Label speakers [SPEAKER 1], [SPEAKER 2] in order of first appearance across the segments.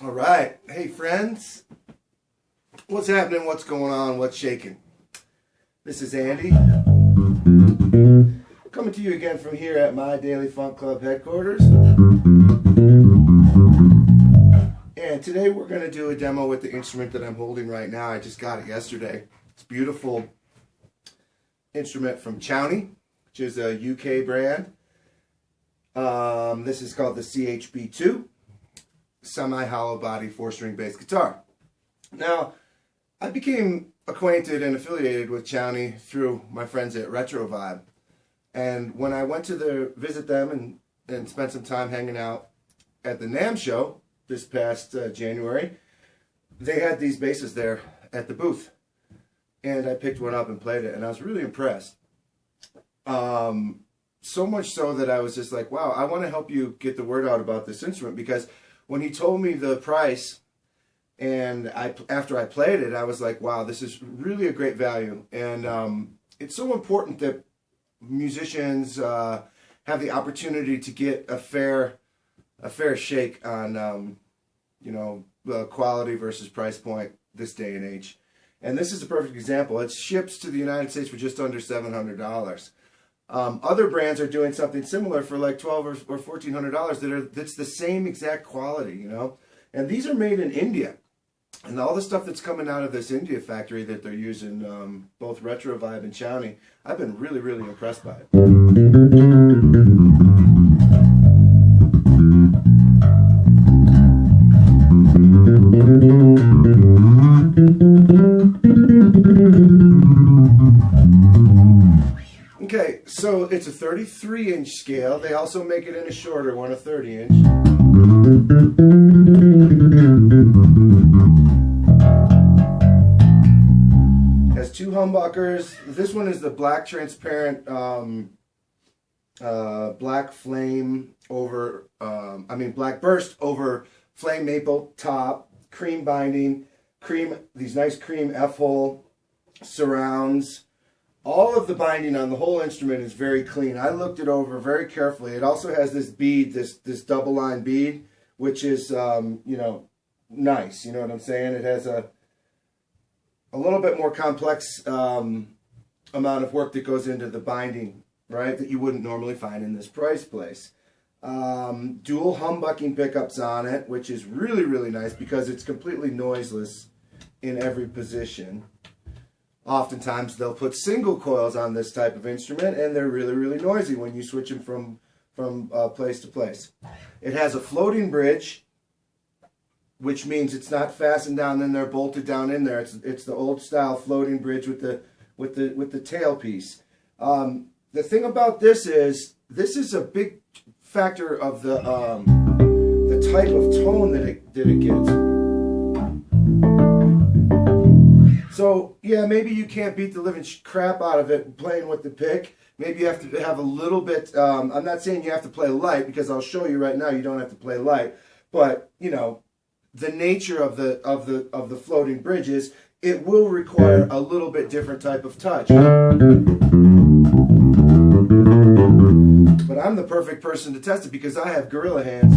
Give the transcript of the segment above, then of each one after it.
[SPEAKER 1] All right. Hey, friends. What's happening? What's going on? What's shaking? This is Andy. Coming to you again from here at my Daily Funk Club headquarters. And today we're going to do a demo with the instrument that I'm holding right now. I just got it yesterday. It's a beautiful instrument from Chowny, which is a UK brand. This is called the CHB2. Semi-hollow body 4-string bass guitar. Now, I became acquainted and affiliated with Chowny through my friends at Retro Vibe. And when I went to visit them and spent some time hanging out at the NAMM show this past January, they had these basses there at the booth. And I picked one up and played it, and I was really impressed. So much so that I was just like, wow, I want to help you get the word out about this instrument, because when he told me the price and after I played it, I was like, wow, this is really a great value. And it's so important that musicians have the opportunity to get a fair shake on the quality versus price point this day and age. And this is a perfect example. It ships to the United States for just under $700. Other brands are doing something similar for like $1,200 or $1,400 that's the same exact quality, you know. And these are made in India. And all the stuff that's coming out of this India factory that they're using, both Retro Vibe and Chowny, I've been really, really impressed by it. Okay, so it's a 33-inch scale. They also make it in a shorter one, a 30-inch. Has two humbuckers. This one is the black transparent, black flame over, black burst over flame maple top, cream binding, these nice cream F-hole surrounds. All of the binding on the whole instrument is very clean. I looked it over very carefully. It also has this bead, this double line bead, which is, nice. You know what I'm saying? It has a little bit more complex amount of work that goes into the binding, right, that you wouldn't normally find in this price place. Dual humbucking pickups on it, which is really, really nice because it's completely noiseless in every position. Oftentimes they'll put single coils on this type of instrument, and they're really, really noisy when you switch them from place to place. It has a floating bridge, which means it's not fastened down in there, bolted down in there. It's the old style floating bridge with the tailpiece. The thing about this is a big factor of the type of tone that it gets. So, yeah, maybe you can't beat the living crap out of it playing with the pick. Maybe you have to have a little bit, I'm not saying you have to play light, because I'll show you right now you don't have to play light. But, you know, the nature of the floating bridges, it will require a little bit different type of touch. But I'm the perfect person to test it because I have gorilla hands.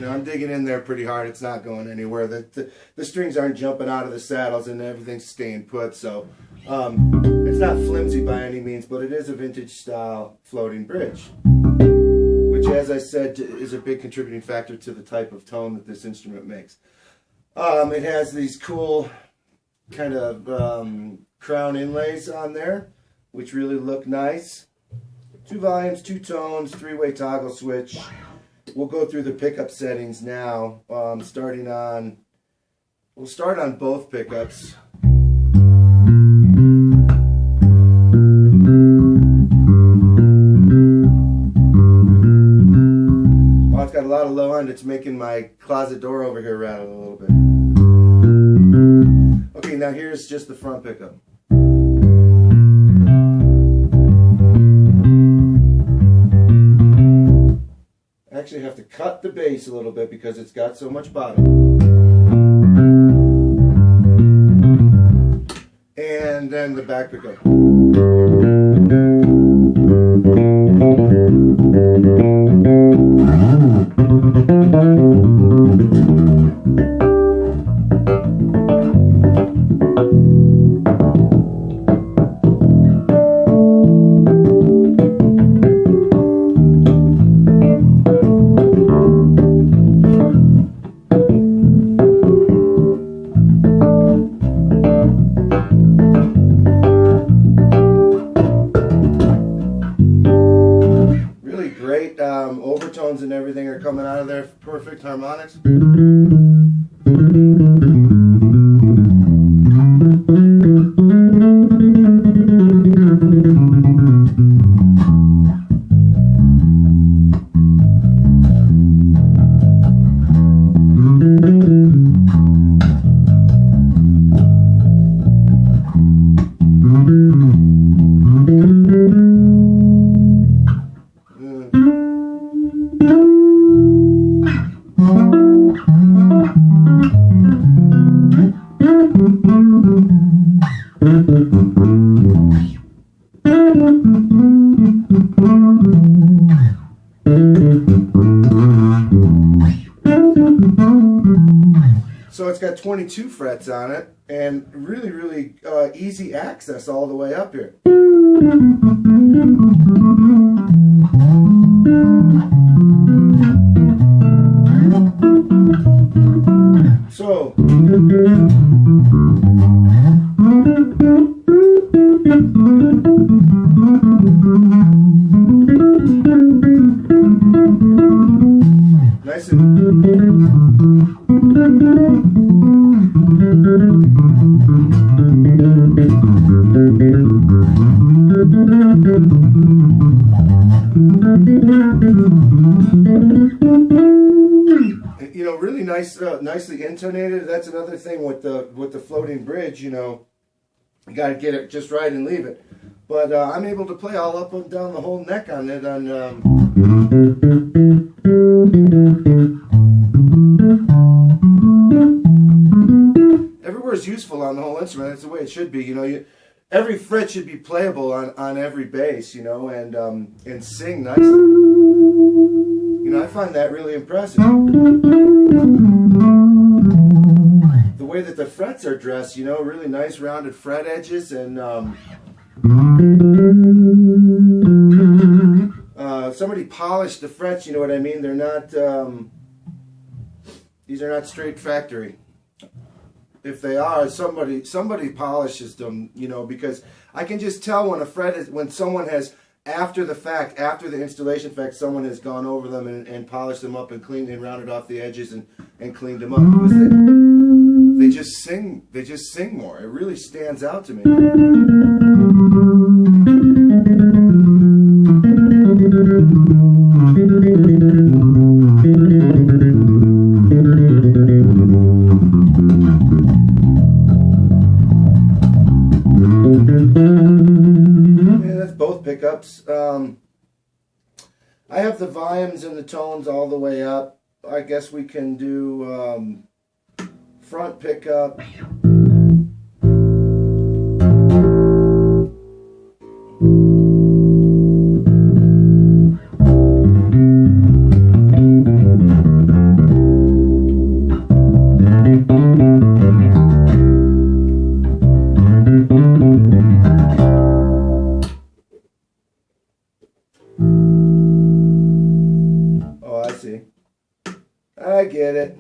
[SPEAKER 1] I'm digging in there pretty hard. It's not going anywhere. The strings aren't jumping out of the saddles and everything's staying put. So it's not flimsy by any means, but it is a vintage style floating bridge, which, as I said, is a big contributing factor to the type of tone that this instrument makes. It has these cool kind of crown inlays on there, which really look nice. 2 volumes, 2 tones, 3-way toggle switch. We'll go through the pickup settings now. We'll start on both pickups. Oh, it's got a lot of low end. It's making my closet door over here rattle a little bit. Okay, now here's just the front pickup. actually have to cut the bass a little bit because it's got so much bottom. And then the back pickup. Overtones and everything are coming out of there. Perfect harmonics. So it's got 22 frets on it, and really, really easy access all the way up here. So nice and you know, really nice, nicely intonated. That's another thing with the floating bridge. You know, you got to get it just right and leave it. But I'm able to play all up and down the whole neck on it. Everywhere is useful on the whole instrument. That's the way it should be. You know, every fret should be playable on every bass. You know, and sing nicely. You know, I find that really impressive. The way that the frets are dressed, you know, really nice rounded fret edges, and somebody polished the frets, you know what I mean? They're not, these are not straight factory. If they are, somebody polishes them, you know, because I can just tell when a fret is, when someone has, after the fact, after the installation fact, someone has gone over them and polished them up and cleaned and rounded off the edges and cleaned them up, because they just sing more. It really stands out to me. Yeah, that's both pickups. I have the volumes and the tones all the way up. I guess we can do front pickup. Oh, I see. I get it.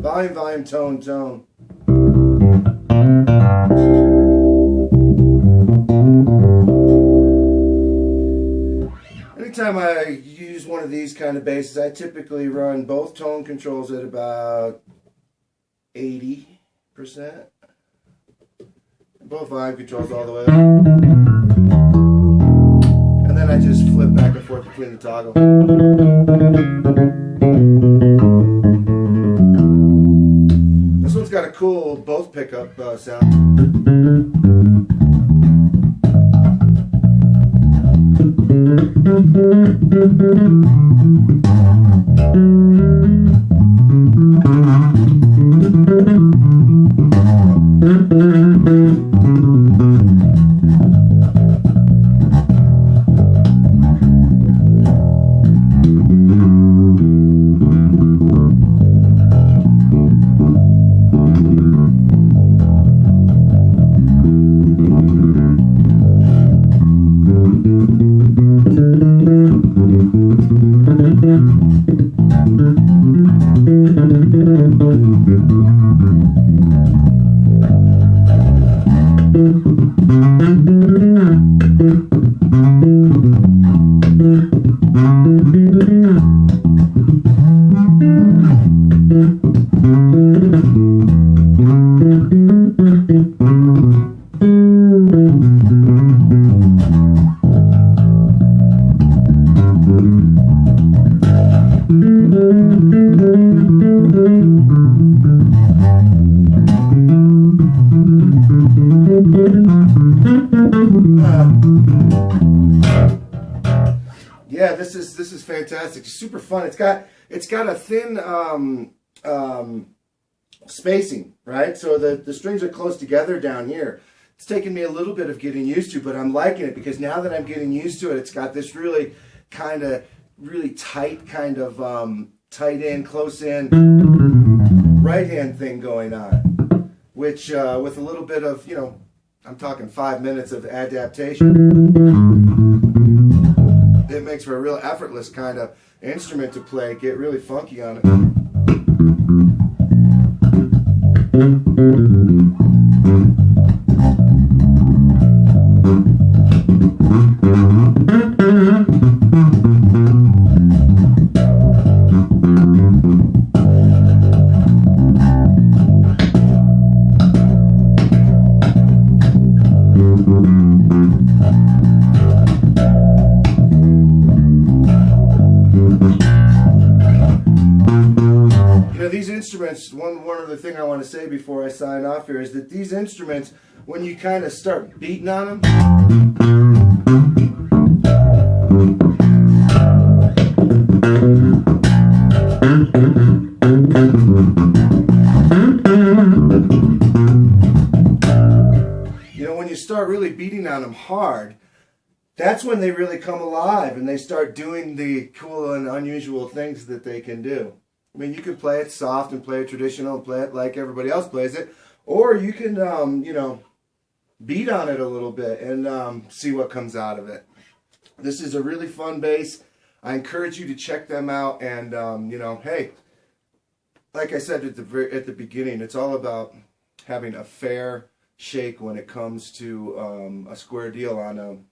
[SPEAKER 1] Volume, volume, tone, tone. Anytime I use one of these kind of basses, I typically run both tone controls at about 80%. Both volume controls all the way up. And then I just flip back and forth between the toggle. This one's got a cool both pickup sound. Yeah, this is fantastic. It's super fun. It's got a thin spacing, right? So the strings are close together down here. It's taken me a little bit of getting used to, but I'm liking it because now that I'm getting used to it, it's got this really tight kind of tight in, close in right hand thing going on, which with a little bit of, you know, I'm talking 5 minutes of adaptation, it makes for a real effortless kind of instrument to play, get really funky on it. These instruments, one other thing I want to say before I sign off here is that these instruments, when you kind of start beating on them, you know, when you start really beating on them hard, that's when they really come alive and they start doing the cool and unusual things that they can do. I mean, you can play it soft and play it traditional and play it like everybody else plays it, or you can, you know, beat on it a little bit and see what comes out of it. This is a really fun bass. I encourage you to check them out, and you know, hey, like I said at the beginning, it's all about having a fair shake when it comes to a square deal on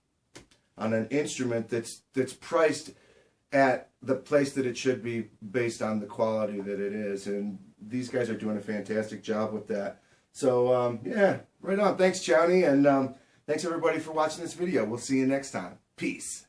[SPEAKER 1] an instrument that's priced at the place that it should be based on the quality that it is, and these guys are doing a fantastic job with that. So yeah, right on. Thanks, Chowny, and thanks everybody for watching this video. We'll see you next time. Peace.